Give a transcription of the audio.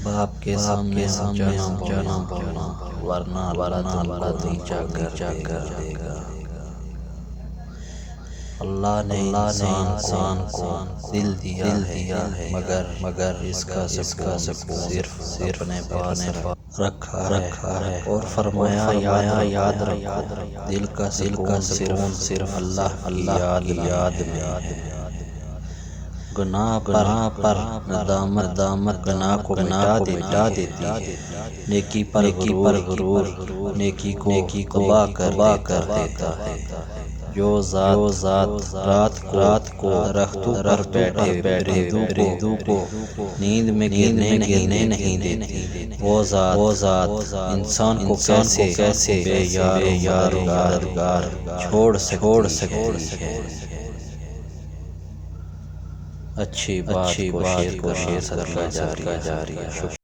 باپ کے سامنے جانا بولنا ورنہ اللہ تم کو نیچا کر دے گا۔ اللہ نے انسان کو دل دیا ہے مگر اس کا سکون صرف اپنے پاس رکھا ہے اور فرمایا یاد رکھو دل کا سکون صرف اللہ کی یاد میں ہے۔ گناہ پر ندامت گناہ کو مٹا دیتی ہے، نیکی پر غرور نیکی کو تباہ کر دیتا ہے۔ جو ذات رات کو درختوں پر بیٹھے پرندوں کو نیند میں گرنے نہیں دیتی، وہ ذات انسان کو کیسے بے یار و مددگار چھوڑ سکتی ہے۔ اچھی بات کو شیئر کرنا صدقہ جاریہ ہے۔